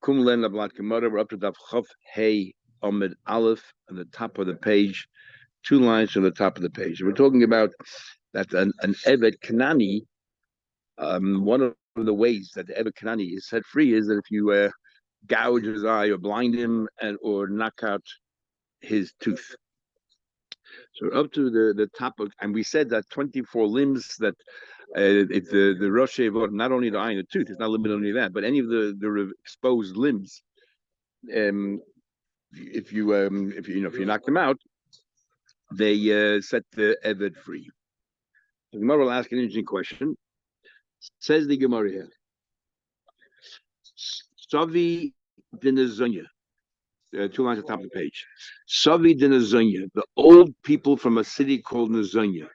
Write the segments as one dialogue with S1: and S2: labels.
S1: Kumlen Ablat Gemara. We're up to Daf Chav Hey Amid Aleph on the top of the page, 2 lines from the top of the page. We're talking about that an Eved Kanani. One of the ways that the Eved Kanani is set free is that if you gouge his eye or blind him or knock out his tooth. So up to the top of, and we said that 24 limbs that if the Rosh Hashanah, not only the eye and the tooth, it's not limited only that, but any of the exposed limbs, if you knock them out, they set the Eved free. The Gemara will ask an interesting question. Says the Gemara here, Savi Dinazonya. 2 lines at the top of the page. Savi de Nazonya, the old people from a city called Nazonya.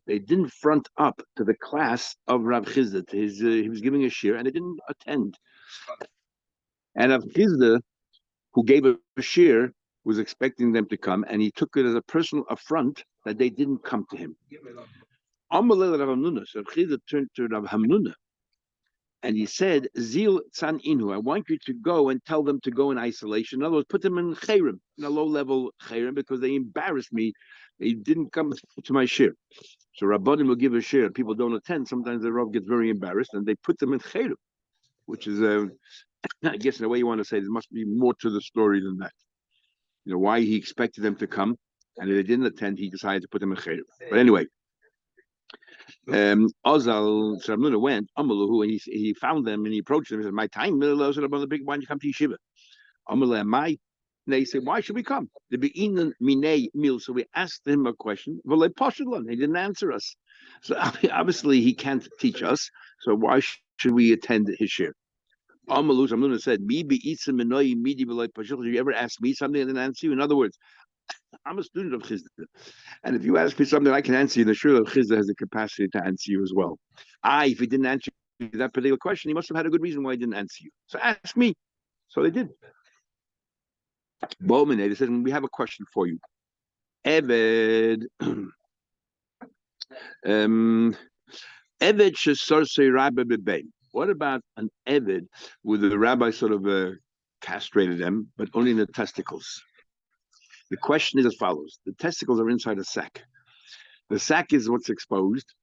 S1: They didn't front up to the class of Rav Chizda. He was giving a shir, and they didn't attend. And Rav Chizda, who gave a shir, was expecting them to come, and he took it as a personal affront that they didn't come to him. So Rav Chizda turned to Rav Hamnuna, and he said, Zil Tzan Inu, I want you to go and tell them to go in isolation. In other words, put them in chayrim, in a low-level chayrim, because they embarrassed me. They didn't come to my shir. So Rabbanim will give a shir. People don't attend. Sometimes the Rav gets very embarrassed, and they put them in chayrim, which is, I guess in a way you want to say, there must be more to the story than that. You know, why he expected them to come, and if they didn't attend, he decided to put them in chayrim. But anyway, Ozal Shamnuna went Amaluhu, and he found them and he approached them and said, "My time, the big one, you come to yeshiva." Amalu, my, they said, "Why should we come?" The be'inan minei mil. So we asked him a question. Well, they he didn't answer us. So obviously he can't teach us. So why should we attend his shir? Amalu Shamnuna said, "Mi be'itzim minoi midi v'loi pashil." Did you ever ask me something and didn't answer you? In other words, I'm a student of Chizda, and if you ask me something I can answer you, the sure of Chizda has the capacity to answer you as well. If he didn't answer you that particular question, he must have had a good reason why he didn't answer you. So ask me. So they did. Bowman, they said, we have a question for you. Eved, Eved shesarsei rabbi bebein. What about an Eved where the rabbi sort of castrated them, but only in the testicles? The question is as follows. The testicles are inside a sack. The sack is what's exposed.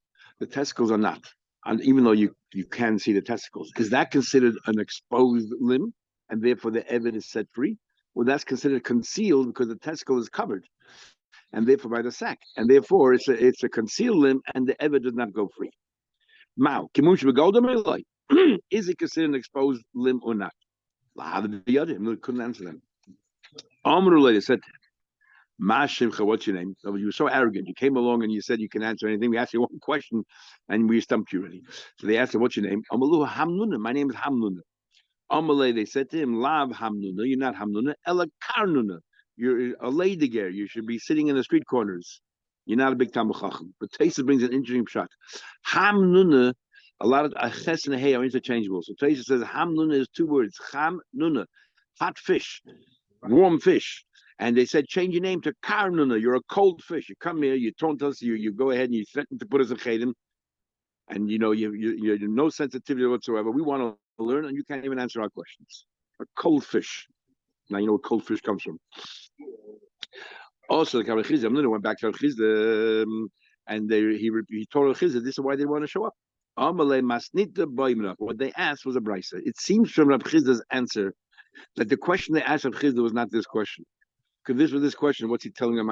S1: The testicles are not. And even though you can see the testicles, is that considered an exposed limb? And therefore the Eved is set free? Well, that's considered concealed because the testicle is covered. And therefore by the sack. And therefore it's a concealed limb and the Eved does not go free. Mao, is it considered an exposed limb or not? Couldn't answer them. Amrullah said, Mashimcha, what's your name? So you were so arrogant. You came along and you said you can answer anything. We asked you one question and we stumped you already. So they asked him, what's your name? Amalu Hamnuna. My name is Hamnuna. Amalei, they said to him, Lav Hamnuna. You're not Hamnuna. Ela Karnuna. You're a ladiger. You should be sitting in the street corners. You're not a big Talmid Chacham. But Taisa brings an interesting shot. Hamnuna, a lot of Ches and Hey are interchangeable. So Taisa says Hamnuna is 2 words. Hamnuna, hot fish, warm fish. And they said, change your name to Karnuna. You're a cold fish. You come here, you taunt us, you go ahead and you threaten to put us in Chedim. And you have no sensitivity whatsoever. We want to learn, and you can't even answer our questions. A cold fish. Now you know where cold fish comes from. Also, the Rav Chizda went back to Rav Chizda, and he told Rav Chizda this is why they want to show up. What they asked was a brisa. It seems from Rav Chizda's answer that the question they asked Rav Chizda was not this question. Because this was this question, what's he telling them?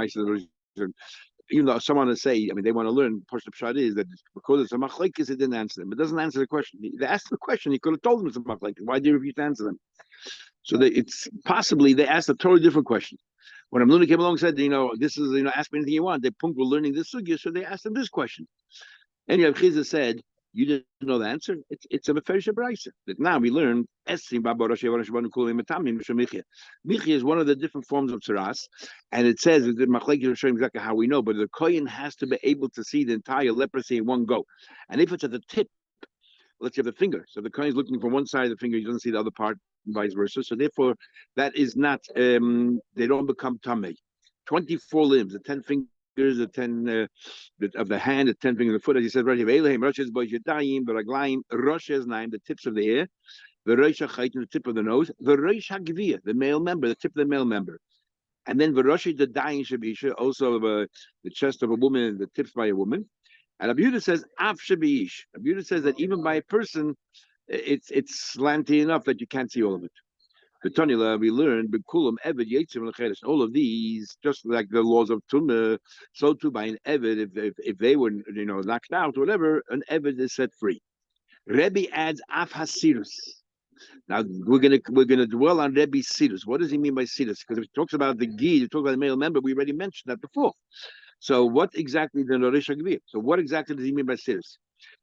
S1: Even though someone to say, I mean, they want to learn, Posh Pshat is that because it's a machlekes, it didn't answer them. It doesn't answer the question. They asked the question, he could have told them it's a machlekes. Why did he refuse to answer them? So it's possibly they asked a totally different question. When Amnuna came along and said, this is, ask me anything you want. They punked were learning this sugya, so they asked him this question. And Chizah said, you didn't know the answer? It's a Meferish Brisa. That now we learn Michi is one of the different forms of tzaras, and it says that Machlekes will show exactly how we know, but the kohen has to be able to see the entire leprosy in one go. And if it's at the tip, let's say the finger, so the kohen is looking from one side of the finger, he doesn't see the other part, and vice versa. So therefore, that is not they don't become tamei. 24 limbs, the 10 fingers the 10 of the hand, the 10 fingers of the foot, as he says, Rosh is Boyadayim, Baraglayim, Rosh is 9, the tips of the ear, the Rosh HaChait, the tip of the nose, the Rosh HaGviyah, the male member, the tip of the male member. And then Varoshi the dying Shabisha, also the chest of a woman, the tips by a woman. And Abuda says Af Shabish. Abuda says that even by a person, it's slanty enough that you can't see all of it. The Tanila we learned Bekulam Eved Yetzim Lecheres. All of these, just like the laws of Tumah, so too by an Eved, if they were knocked out or whatever, an Eved is set free. Rebbe adds Af Hasirus. Now we're gonna dwell on Rebbe's sidus. What does he mean by sidus? Because if he talks about the gi, he talks about the male member. We already mentioned that before. So what exactly the Norisha Gvir? So what exactly does he mean by sidus?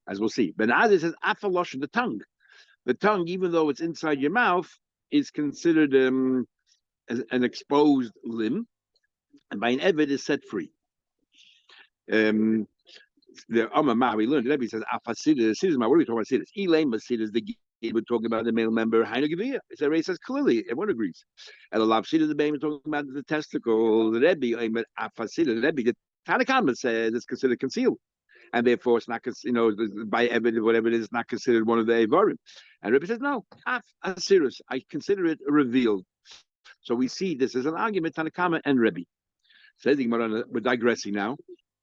S1: As we'll see. Ben Azir says afalosh, the tongue. The tongue, even though it's inside your mouth, is considered as an exposed limb, and by an eved is set free. The Amar we learned. Rebbe says afasidus. Sidus. What are we talking about? Sidus. Elaine sidus. The we're talking about the male member. Hainagavia. Ray says clearly. Everyone agrees. And the lapsida the baby talking about the testicle. The Rebbe, afasida. The Rebbe. The Tanakama says it's considered concealed, and therefore it's not, by evidence, whatever it is, not considered one of the evarim. And Rebbe says no. Asirus. I consider it revealed. So we see this is an argument Tanakama and Rebbe. Says we're digressing now.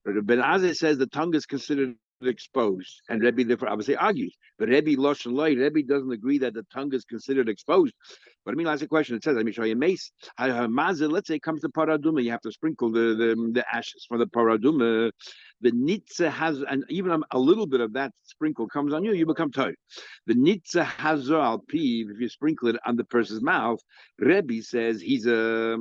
S1: Ben Azai says the tongue is considered exposed, and Rebbe therefore obviously argues. But Rebbe Lashon Loi, Rebbe doesn't agree that the tongue is considered exposed. But I mean, ask a question. It says, let me show you a mace. Let's say it comes to paraduma, you have to sprinkle the ashes for the paraduma. The nitza has, and even a little bit of that sprinkle comes on you, you become tired. The nitza has al piv, if you sprinkle it on the person's mouth, Rebbe says he's a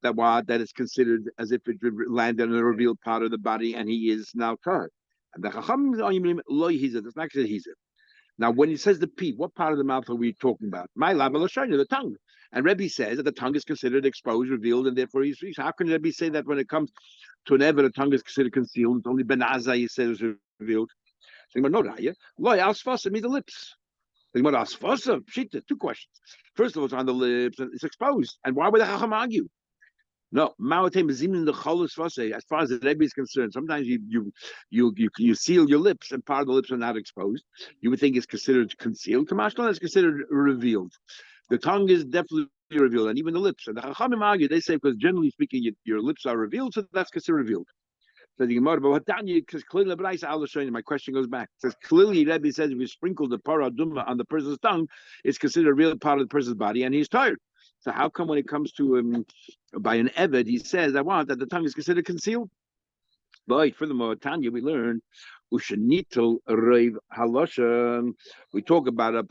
S1: that is considered as if it landed on a revealed part of the body, and he is now tired. And the Chacham is it's not he's Now, when he says the pee, what part of the mouth are we talking about? My labalashanya, the tongue. And Rebbe says that the tongue is considered exposed, revealed, and therefore he's free. So how can Rebbe say that when it comes to an ever, the tongue is considered concealed? It's only Ben Azai he says is revealed. So no, Loy asfasa means the lips. Asfasa, pshita, two questions. First of all, it's on the lips, and it's exposed. And why would the Chacham argue? No, the as far as the Rebbe is concerned, sometimes you seal your lips and part of the lips are not exposed. You would think it's considered concealed. Kamashlan is considered revealed. The tongue is definitely revealed, and even the lips. And the Chachamim argue, they say, because generally speaking, your lips are revealed, so that's considered revealed. So the Gemara, but because clearly my question goes back. It says clearly Rebbe says if you sprinkle the paraduma on the person's tongue, it's considered a real part of the person's body, and he's tired. So how come when it comes to by an Eved, he says, I want that the tongue is considered concealed? But furthermore, Tanya, we learn, Ushanito Reiv Halosha, we talk about a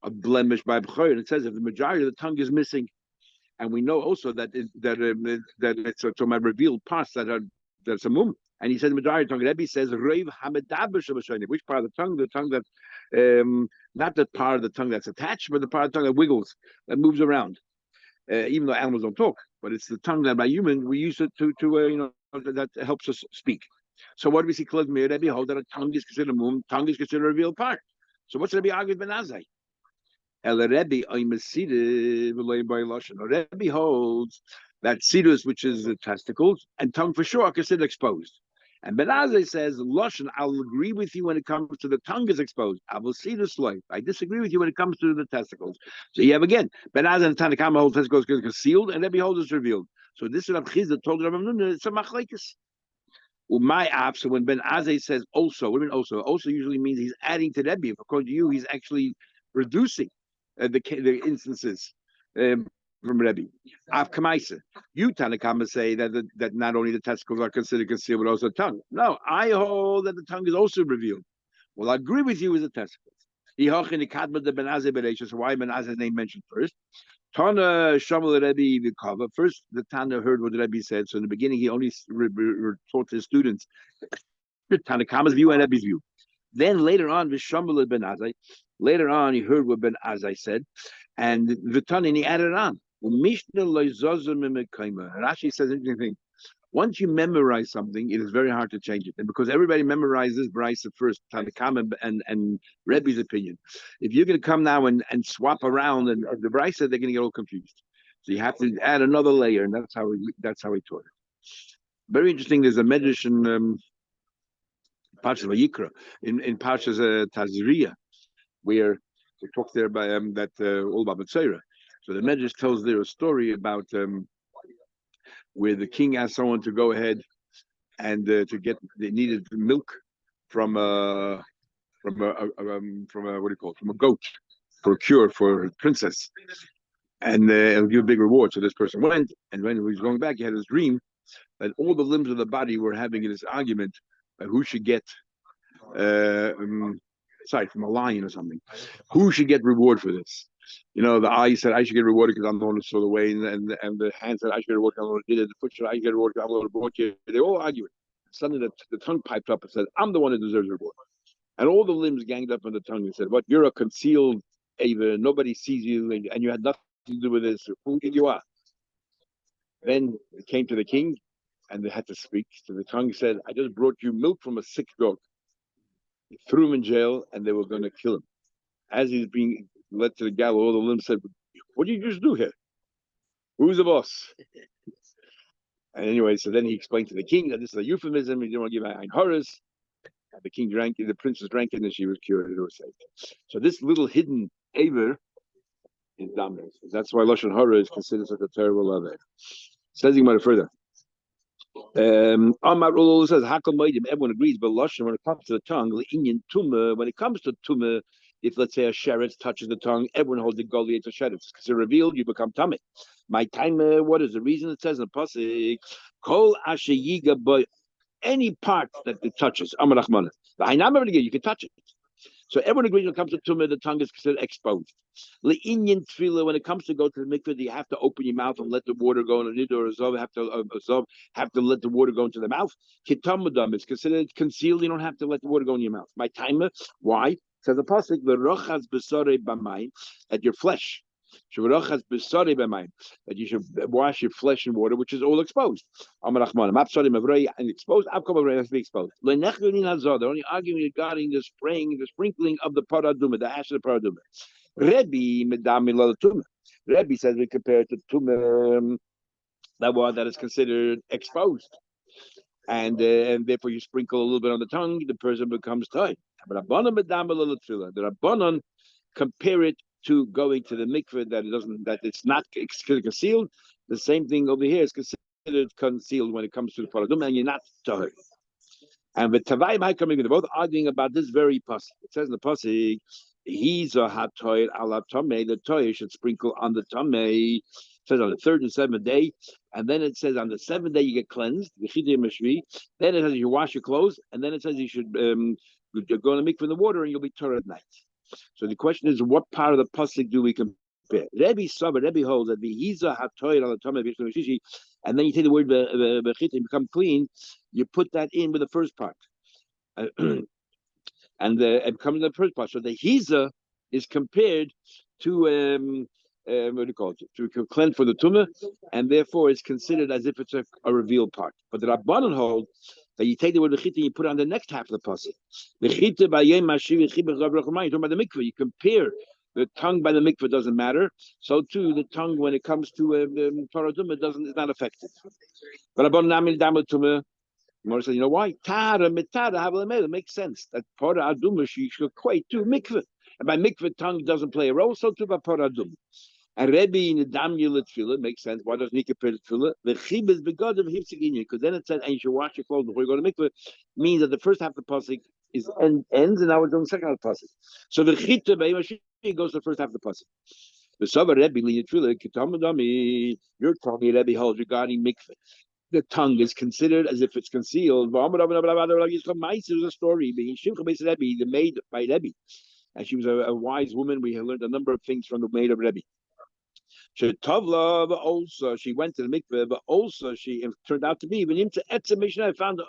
S1: blemish by B'chor, and it says if the majority of the tongue is missing, and we know also that it's to my revealed parts that's a mum. And he says the majority of the tongue. Rebbe says Reiv Hamadabash, which part of the tongue? The tongue that not the part of the tongue that's attached, but the part of the tongue that wiggles, that moves around. Even though animals don't talk, but it's the tongue that by human we use it to that helps us speak. So what do we see? Rebbe hold that a tongue is considered a mum, tongue is considered a revealed part. So what's Rebbe argued Ben Azai? Rebbe holds that sidus, which is the testicles, and tongue for sure are considered exposed. And Ben Azai says, Loshen, I'll agree with you when it comes to the tongue is exposed. I will see this life. I disagree with you when it comes to the testicles. So you have again, Ben Azai and Tanakama holds testicles concealed, and Rebbe holds it's revealed. So this is Rav Chizda told Rav Nun, it's a machlekes. My app, so when Ben Azai says also, what do you mean also? Also usually means he's adding to Rebbe. If according to you, he's actually reducing the instances from Rebbe. Av Kamaisa. You Tanakama say that not only the testicles are considered concealed, but also the tongue. No, I hold that the tongue is also revealed. Well, I agree with you with the testicles. So why Ben Azai's name mentioned first? Tana Shamal Rebbe Vikava. First, the Tana heard what the Rebbe said. So in the beginning, he only taught his students Tanakama's view and Rebbe's view. Then later on, Vishamal Ben Azai. Later on, he heard what Ben Azai said, and the Tana, and he added on. Rashi says interesting thing. Once you memorize something, it is very hard to change it. And because everybody memorizes Bryce at first, Tanakama and Rebbe's opinion. If you're going to come now and swap around and the Bryce, they're going to get all confused. So you have to add another layer, and that's how he taught it. Very interesting. There's a medrash in Parshas Vayikra, in Parshas Tazria, where we talk there by that all about Mitzvah. So the medrash tells there a story about where the king asked someone to go ahead and to get they needed milk from what do you call it, from a goat for a cure for a princess, and it'll give a big reward. So this person went, and when he was going back, he had this dream that all the limbs of the body were having this argument who should get from a lion or something. Who should get reward for this? The eye said I should get rewarded because I'm the one who saw the way, and the hand said I should get rewarded because I'm the one who did it. The foot said I should get rewarded because I'm the one who brought you. They all arguing. Suddenly the tongue piped up and said, I'm the one who deserves reward. And all the limbs ganged up on the tongue and said, what, you're a concealed Ava, nobody sees you, and you had nothing to do with this. Who did you are? Then it came to the king, and they had to speak. So the tongue said, I just brought you milk from a sick dog. He threw him in jail, and they were going to kill him. As he's being led to the gallows, all the limbs said, what did you just do here? Who's the boss? And anyway, so then he explained to the king that this is a euphemism. He didn't want to give ein horrors. The king drank it, the princess drank it, and she was cured. It was saved. So this little hidden aver is dominant. That's why Lashon Hara is considered such a terrible aver. Says he might further. Amar Ul says Hakol Moedim. Everyone agrees, but Lashon, when it comes to the tongue, Inyan Tumah. When it comes to Tumah, if let's say a sheretz touches the tongue, everyone holds the goliath of sheretz because it's revealed, you become tummy. My time, what is the reason? It says in the pasuk, Kol Asher Yiga Boy. Any part that it touches, Amar Rachmana. You can touch it. So everyone agrees when it comes to tumah, the tongue is considered exposed. Le'inyan tefillah, when it comes to go to the mikveh, you have to open your mouth and let the water go. And nidor azov have to let the water go into the mouth. Kitamudam is considered concealed. You don't have to let the water go in your mouth. My timer, why? Says the pasuk, the rochas besare b'mayim, at your flesh. That you should wash your flesh in water, which is all exposed. And exposed, has to be exposed. They're only arguing regarding the sprinkling of the paraduma, the ash of the paraduma. Rebbe says we compare it to tumah, that one that is considered exposed, and therefore you sprinkle a little bit on the tongue, the person becomes tight. But the Rabbanon compare it to going to the mikveh that it's not concealed. The same thing over here is considered concealed when it comes to the paradum, and you're not tahor. And with Tavai might coming, they're both arguing about this very pasuk. It says in the pasuk, he's a hatoir ala tamei. The toir should sprinkle on the tamei. It says on the third and seventh day, and then it says on the seventh day you get cleansed. Then it says you wash your clothes, and then it says you should go in the mikveh in the water, and you'll be tahor at night. So the question is, what part of the pasuk do we compare? Rebbe holds that v'hiza hatoir al tamei b'shishi, and then you take the word bechit and become clean. You put that in with the first part, and it comes in the first part. So the hiza is compared to what do you call it? To cleanse for the tumah, and therefore it's considered as if it's a revealed part. But the Rabbanon hold that you take the word v'chita and you put it on the next half of the pasuk. V'chita b'yem mashiv v'chibah zav rachamai. You're talking about the mikveh. You compare the tongue by the mikveh, doesn't matter. So too the tongue when it comes to paraduma it's not affected. But Rabbanon namil damel tumah. Mor says, you know why? Tara mitara havalamed. It makes sense that paraduma she should equate to mikveh, and by mikveh tongue doesn't play a role. So too by paraduma. And Rebbe in the Damyul Tefillah makes sense. Why doesn't he compare the Tefillah? The Chib is because of Hifzigin, because then it says, and you should wash your clothes before you go to mikveh, means that the first half of the pasuk ends, and now we're doing the second half of the pasuk. So the Chita goes to the first half of the pasuk. The Sava Rebbe in the Tefillah, Kitamadami, you're talking Rebbe holds regarding mikveh. The tongue is considered as if it's concealed. There's a story. The maid by Rebbe, and she was a wise woman. We have learned a number of things from the maid of Rebbe. Tovla, but also she went to the mikveh, but also she turned out to be even into etzem mishnah. I found,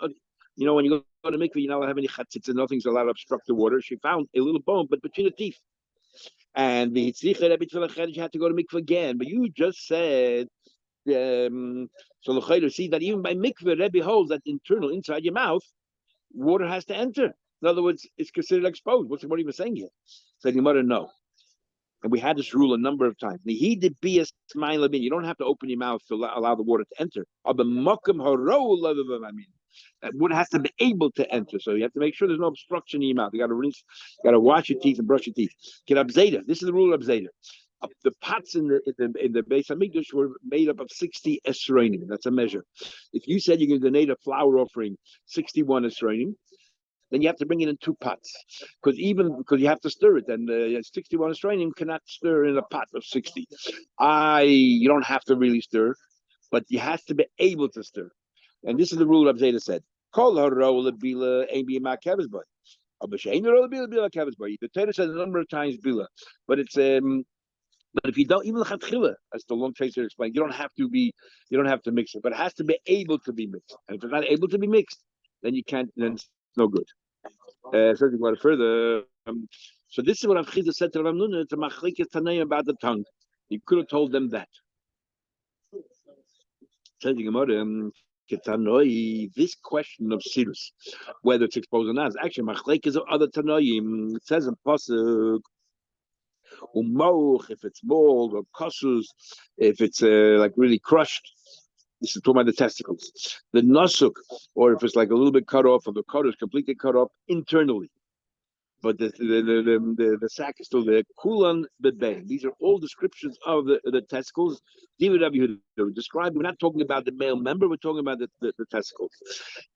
S1: when you go to mikveh, you don't have any chatzitz and nothing's allowed to obstruct the water. She found a little bone, but between the teeth. And the hitzricha she had to go to mikveh again. But you just said, so l'chayr see that even by mikveh, Rebbe holds that inside your mouth, water has to enter. In other words, it's considered exposed. What are you saying here? So the mother no. And we had this rule a number of times. He did be a smile. You don't have to open your mouth to allow the water to enter. That water has to be able to enter. So you have to make sure there's no obstruction in your mouth. You got to rinse, you got to wash your teeth and brush your teeth. Get abzeda. This is the rule of abzeda. The pots in the Beis Hamikdash were made up of 60 esronim. That's a measure. If you said you're going to donate a flour offering 61 esronim, then you have to bring it in 2 pots, because you have to stir it, and 61 esronim cannot stir in a pot of 60. You don't have to really stir, but you have to be able to stir. And this is the rule Rav Zeta said. The Torah says a number of times bila, but it's but if you don't, even lechatchila, as the long tracer explained, you don't have to mix it, but it has to be able to be mixed. And if it's not able to be mixed, then you can't. Then it's no good. So to go further, so this is what Rav Chizda said to Rav Nuna. It's a machlekes tanayim about the tongue. He could have told them that. This question of sirus, whether it's exposed or not, is actually machlekes of other tanayim. It says in pasuk. If it's mold or kossus, if it's like really crushed, this is talking about the testicles. The nasuk, or if it's like a little bit cut off, or the cut is completely cut off internally, but the sac is still there. Kulan bebein. These are all descriptions of the testicles. Described. We're not talking about the male member. We're talking about the testicles.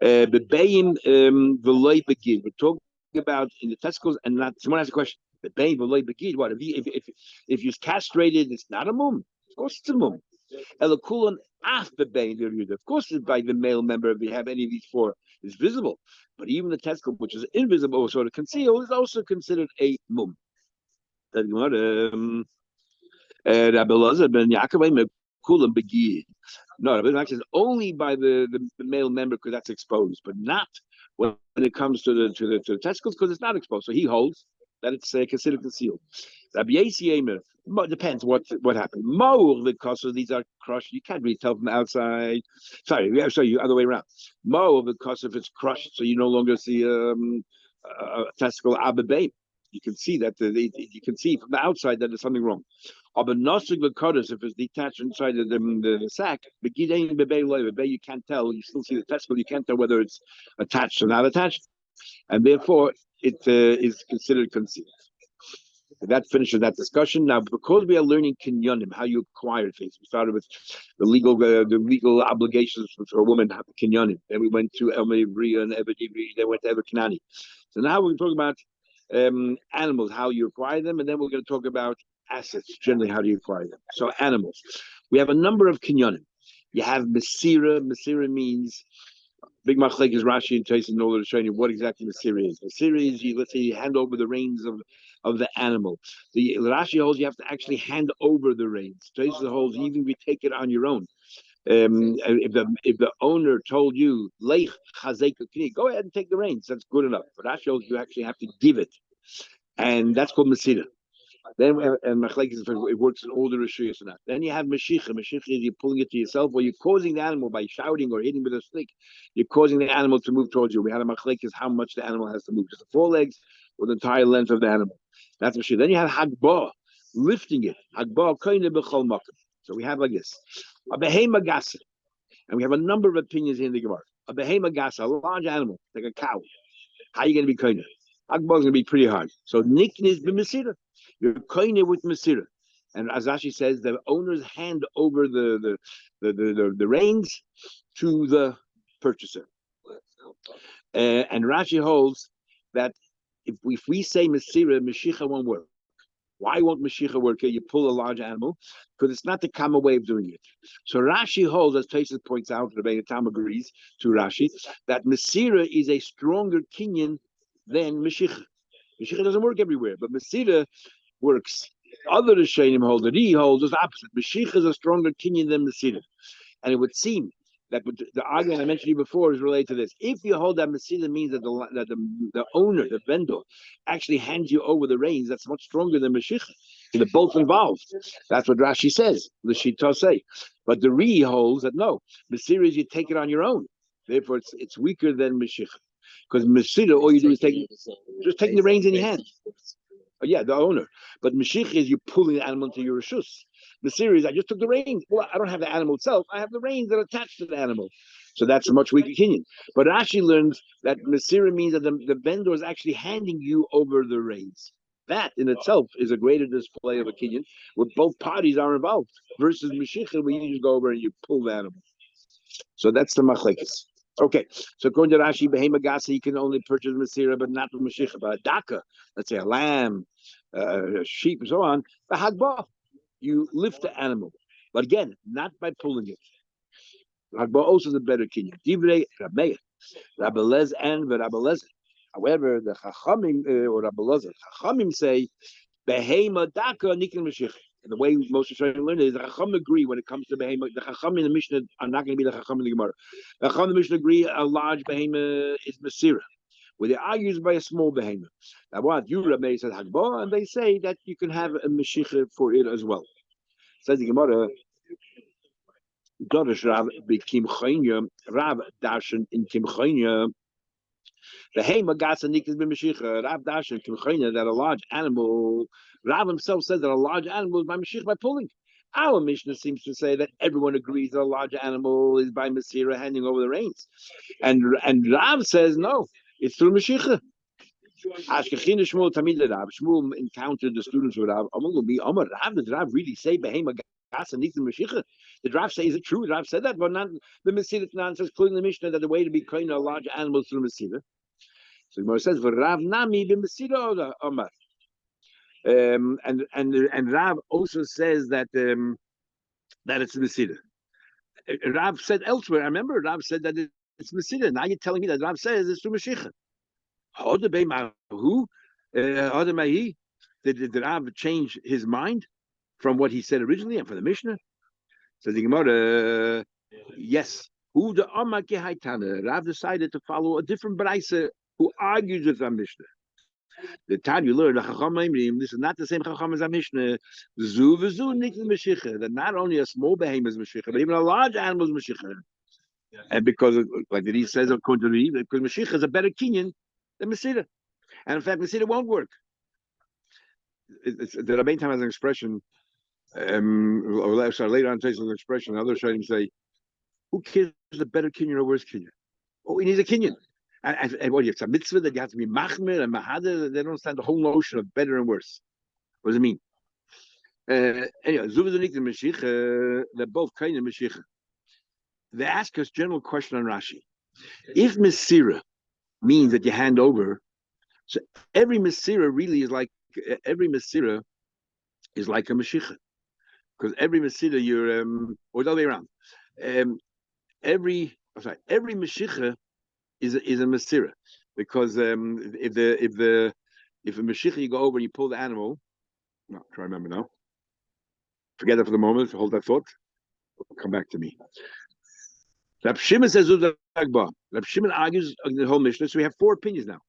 S1: Bebein v'loy begin. We're talking about in the testicles, and not. Someone asked a question. What if you're castrated? It's not a mum. Of course, it's a mum. Of course, it's by the male member. If you have any of these 4, it's visible. But even the testicle, which is invisible or sort of concealed, is also considered a mum. No, but actually, only by the male member, because that's exposed, but not when it comes to the testicles, because it's not exposed. So he holds that it's considered concealed. Rabbi Yossi Eimer, depends what happened. Mo'ur, because these are crushed, you can't really tell from the outside. Sorry, other way around. Mo'ur, because if it's crushed, so you no longer see a testicle ababe. You can see that you can see from the outside that there's something wrong. But nosig v'kodesh, if it's detached inside the sac, you can't tell. You still see the testicle. You can't tell whether it's attached or not attached, and therefore it is considered concealed. That finishes that discussion. Now, because we are learning kinyonim, how you acquire things, we started with the legal obligations for a woman, kinyonim. Then we went to El Mevriya and Eved Ivri. Then went to Eved Kanani. So now we're talking about animals, how you acquire them, and then we're going to talk about assets, generally how do you acquire them. So animals. We have a number of kinyonim. You have Mesira. Mesira means big machlek is Rashi and Tais in order to show you what exactly Mesira is. Mesira is, let's say, you hand over the reins of the animal. The Rashi holds you have to actually hand over the reins. Tais holds even if you take it on your own. If the owner told you Leich Chazek, go ahead and take the reins, that's good enough. But Rashi holds you actually have to give it, and that's called Mesira. Then and it works in all the rishuyos and that. Then you have Mashicha. Mashicha is you're pulling it to yourself, or you're causing the animal by shouting or hitting with a stick. You're causing the animal to move towards you. We had a machlek is how much the animal has to move, just the 4 legs or the entire length of the animal. That's Mashicha. Then you have Hagbah, lifting it. Hagbah koine b'chol makom. So we have like this. A behema gasa, and we have a number of opinions in the Gemara. A behema gasa, a large animal like a cow. How are you going to be koine? Hagbah is going to be pretty hard. So niknis b'mesira. You're koine with Mesira. And as Rashi says, the owners hand over the reins to the purchaser. And Rashi holds that if we say Mesira, Meshicha won't work. Why won't Meshicha work? You pull a large animal, because it's not the common way of doing it. So Rashi holds, as Tosfos points out, the Tam agrees to Rashi, that Mesira is a stronger kinyan than Meshicha. Meshicha doesn't work everywhere, but Mesira works. Other Rishonim hold that he holds is opposite. Mashiach is a stronger kinyan than Mesira. And it would seem that the argument I mentioned to you before is related to this. If you hold that Mesira means that the owner, the vendor, actually hands you over the reins, that's much stronger than Mashiach. They're both involved. That's what Rashi says, the Shita say. But the Ri holds that no, Mesira is you take it on your own. Therefore, it's weaker than Mashiach. Because Mesira, all you do is taking the reins in your hand. Yeah, the owner. But Mashiach is you pulling the animal into your reshus. Mesira is I just took the reins. Well, I don't have the animal itself. I have the reins that are attached to the animal. So that's a much weaker kinyan. But Rashi learns that Mesira means that the vendor is actually handing you over the reins. That in itself is a greater display of a kinyan where both parties are involved versus Mashiach where you just go over and you pull the animal. So that's the machlekes. Okay, so according to Rashi, behema gasa, you can only purchase Masira, but not the Mashiach. But a daka, let's say a lamb, a sheep, and so on, the hagbah, you lift the animal. But again, not by pulling it. Hagbah also is a better kinyan. Divrei Rabbeir, Rabbi Lez and Rabbi Lezer. However, the Chachamim or Rabbi Lezer, Chachamim say behema daka nikin Mashiach. And the way most Israelis learn it is the Chacham agree when it comes to behema. The Chacham in the Mishnah are not going to be the Chacham in the Gemara. The Chacham in the Mishnah agree a large behema is Masira, where they argue by a small behema. Now what? You Rabbi said Hagbah, and they say that you can have a Mashiach for it as well. Says the Gemara, Dorish Rav Kim Chaynya, Rav Darshan in Kim Chaynya. The Hema Gasanik has been Mashiach. Rav Darshan Kim Chaynya that a large animal. Rav himself says that a large animal is by Mashiach by pulling. Our Mishnah seems to say that everyone agrees that a large animal is by Masira handing over the reins, and Rav says no, it's through Mashiach. Ashkechina Shmuel Tamid Rav. Shmuel encountered the students with Rav. Amar Rav, did Rav really say Behema Gasanik the Mashiach? Did Rav say, is it true? Rav said that, but not the Masira. Now says clearly the Mishnah that the way to be kind of a large animal is through Masira. So Gemara says, "Rav Nami b'Masira Omar," and Rav also says that that it's Masira. Rav said elsewhere. I remember Rav said that it's Masira. Now you're telling me that Rav says it's through Mashiach. Who? Did Rav change his mind from what he said originally and from the Mishnah? So the Gemara, yes. Who the Amaki Haitana? Rav decided to follow a different Braisa who argues with our Mishnah. The time you learn, this is not the same Chacham as our Mishnah. That not only a small behemoth is Mashiach, but even a large animal is Mashiach. And because, like he says, according to me, because Mashiach is a better kinyan than Masira. And in fact, Masira won't work. The Rabbein Tam has an expression, or later on, takes an expression, others try to say, who cares the better kinyan or worse kinyan? Oh, he needs a kinyan. And what, you have a mitzvah that you have to be machmir and mahader? They don't understand the whole notion of better and worse. What does it mean? Anyway, Zuvazanik and Mashiach, they're both kind of Mashiach. They ask us general question on Rashi. If Masira means that you hand over, so every Masira really is like a Mashiach. Because every Masira you're or the other way around. Every Mashiach is a Masira, because if a Mashiach you go over and you pull the animal, no, try to remember now. Forget that for the moment. Hold that thought. Come back to me. Rab Shimon says Rab Shimon argues the whole Mishnah. So we have four opinions now.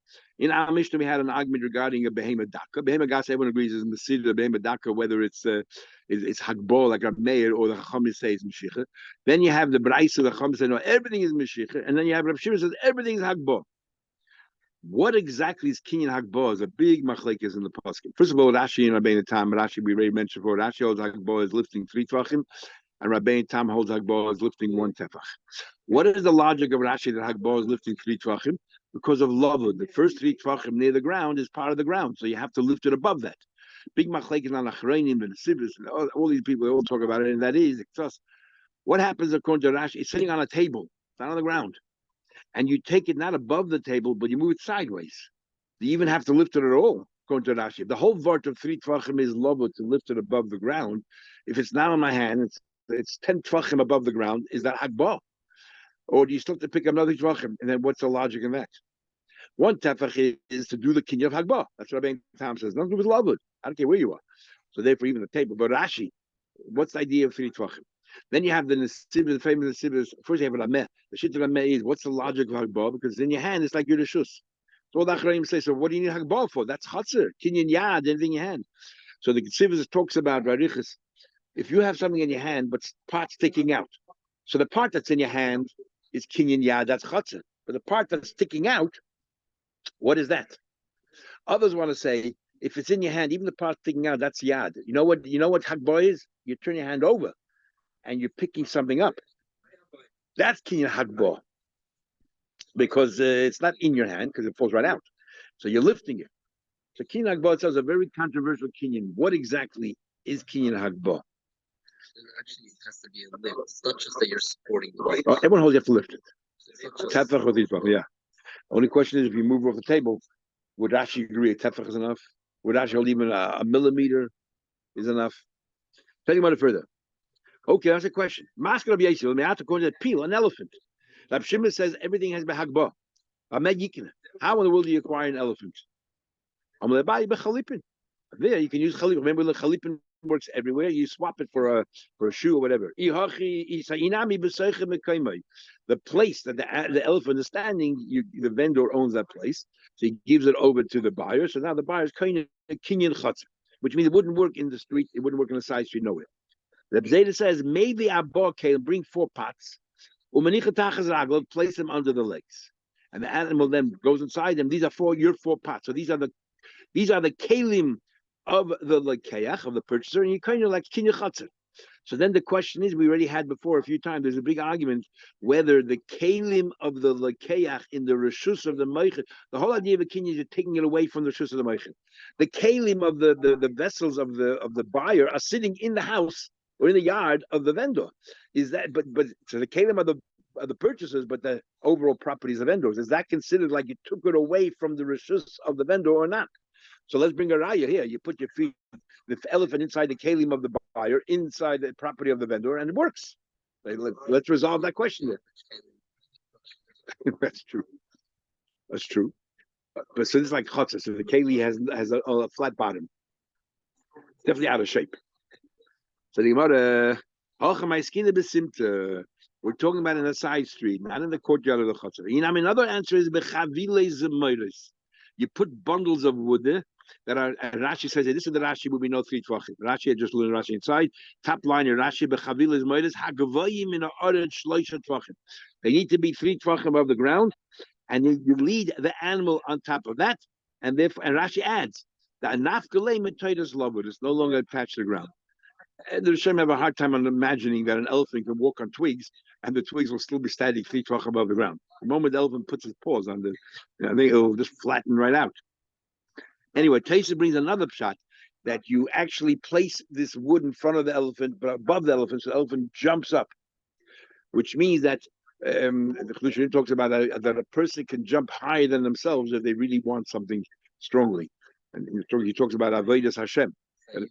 S1: In our Mishnah, we had an argument regarding a behema daka. Behema gasa, everyone agrees is Masira. Behema daka, whether it's hagbah like Rab Meir or the Chacham say is Mashiach. Then you have the Braisa, the Chacham say no, everything is Mashiach, and then you have Rab Shimon says everything is hagbah. What exactly is kinyan hagbah? Is a big machlekes in the pasuk. First of all, Rashi and Rabbeinu Tam. Rashi we already mentioned before. Rashi holds hagbah is lifting 3 tvachim, and Rabbeinu Tam holds hagbah is lifting 1 tefach. What is the logic of Rashi that hagbah is lifting 3 tvachim? Because of lavud, the first 3 tvachim near the ground is part of the ground, so you have to lift it above that. Big machlekes on Achrayim and the Sibris, all these people they all talk about it, and that is what happens according to Rashi. It's sitting on a table, it's not on the ground. And you take it not above the table, but you move it sideways. You even have to lift it at all, according to Rashi. The whole vart of 3 tvachim is lavud to lift it above the ground. If it's not on my hand, it's 10 tvachim above the ground. Is that hagbah? Or do you still have to pick up another tvachim? And then what's the logic in that? 1 tefach is to do the kinyan of hagbah. That's what Rabbeinu Tam says. Nothing to do with lavud. I don't care where you are. So therefore, even the table. But Rashi, what's the idea of 3 tvachim? Then you have the Nesibah, the famous Nesibah. First you have Rameh. The shit of Rameh is, what's the logic of Hagbah? Because in your hand, it's like you're the Shus. So all the Achrayim say, so what do you need Hagbah for? That's Chatzir, Kinyan Yad, anything in your hand. So the Nesibah talks about Rarichas. If you have something in your hand, but part sticking out. So the part that's in your hand is Kinyan Yad, that's Chatzir. But the part that's sticking out, what is that? Others want to say, If it's in your hand, even the part sticking out, that's yad. You know what hagbo is? You turn your hand over and you're picking something up. That's kinyan hagbo. Because it's not in your hand because it falls right out. So you're lifting it. So kinyan hagbo itself is a very controversial kinyan. What exactly is kinyan hagbo?
S2: Actually, it has to be a lift. It's not just that you're supporting the weight.
S1: Everyone holds you have to lift it. Yeah. Only question is, if you move off the table, would Rashi agree a tefach is enough? Would Rashi hold even a millimeter is enough? Tell you about it further. Okay, that's a question. Masked of Yisrael, may I have to call it peel, an elephant. Rab Shimon says everything has behagba. How in the world do you acquire an elephant? There you can use chalipin. Remember, the chalipin works everywhere. You swap it for a shoe or whatever. The place that the elephant is standing, the vendor owns that place, so he gives it over to the buyer. So now the buyer is kind of kinyan chutz, which means it wouldn't work in the street. It wouldn't work on the side street nowhere. The Bzeda says maybe Abba can bring 4 pots, place them under the legs, and the animal then goes inside them. These are your 4 pots. So these are the kalim of the lekeach of the purchaser, and you kind of like kinyan chutz. So then the question is, we already had before a few times, there's a big argument whether the kalim of the lekeach in the reshus of the meichet, the whole idea of a kinyan is you're taking it away from the reshus of the meichet. The kalim of the vessels of the buyer are sitting in the house or in the yard of the vendor. Is that but so the kalim of the purchasers, but the overall properties of vendors, is that considered like you took it away from the reshus of the vendor or not? So let's bring a raya here. You put your feet, the elephant inside the kalim of the buyer, inside the property of the vendor, and it works. Let's resolve that question there. That's true. That's true. But so this is like chotzer. So the keli has a flat bottom. It's definitely out of shape. So the Gemara, we're talking about in a side street, not in the courtyard of the chotzer. Another answer is you put bundles of wood there that are, and Rashi says, this is the Rashi where we know 3 tvachim. Rashi had just learned Rashi inside. Top line in Rashi, bechavilas moedes hagavayim in a orange shloisha tvachim. They need to be 3 tvachim above the ground, and you lead the animal on top of that, and therefore, and Rashi adds that nafkalei metoidas lovud is no longer attached to the ground. And the Rishonim have a hard time on imagining that an elephant can walk on twigs, and the twigs will still be standing 3 tvachim above the ground. The moment the elephant puts his paws on I think it'll just flatten right out. Anyway, Taisa brings another shot that you actually place this wood in front of the elephant, but above the elephant, so the elephant jumps up, which means that the Kiddushin talks about that a person can jump higher than themselves if they really want something strongly. And he talks about Avodas Hashem. And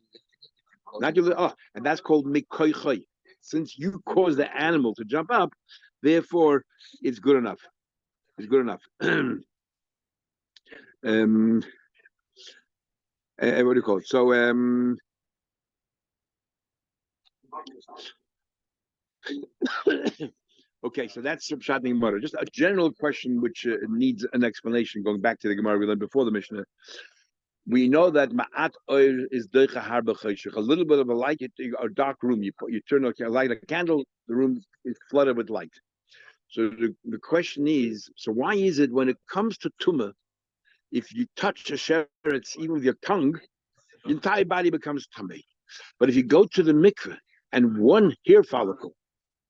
S1: that's called mikoichai. Since you cause the animal to jump up, therefore it's good enough. It's good enough. What do you call it? So, okay, so that's Pshat Gemara. Just a general question which needs an explanation. Going back to the Gemara we learned before the Mishnah, we know that ma'at oil is deicha harba chayshich. A little bit of a light, a dark room. You turn light a candle, the room is flooded with light. So the question is, so why is it when it comes to tumah, if you touch a sheretz, even with your tongue, your entire body becomes tamei. But if you go to the mikveh and one hair follicle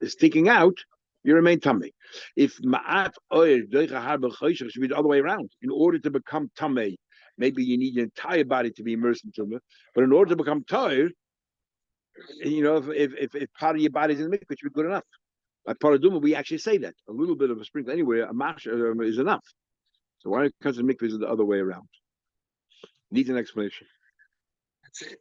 S1: is sticking out, you remain tamei. If ma'at oil deicha harba chayshich should be the other way around. In order to become tamei, maybe you need your entire body to be immersed in tumah. But in order to become tired, if part of your body is in the mikveh, it should be good enough. By paraduma, we actually say that a little bit of a sprinkle anywhere, a mash is enough. So why it comes to mikveh is the other way around? Needs an explanation.
S2: That's it.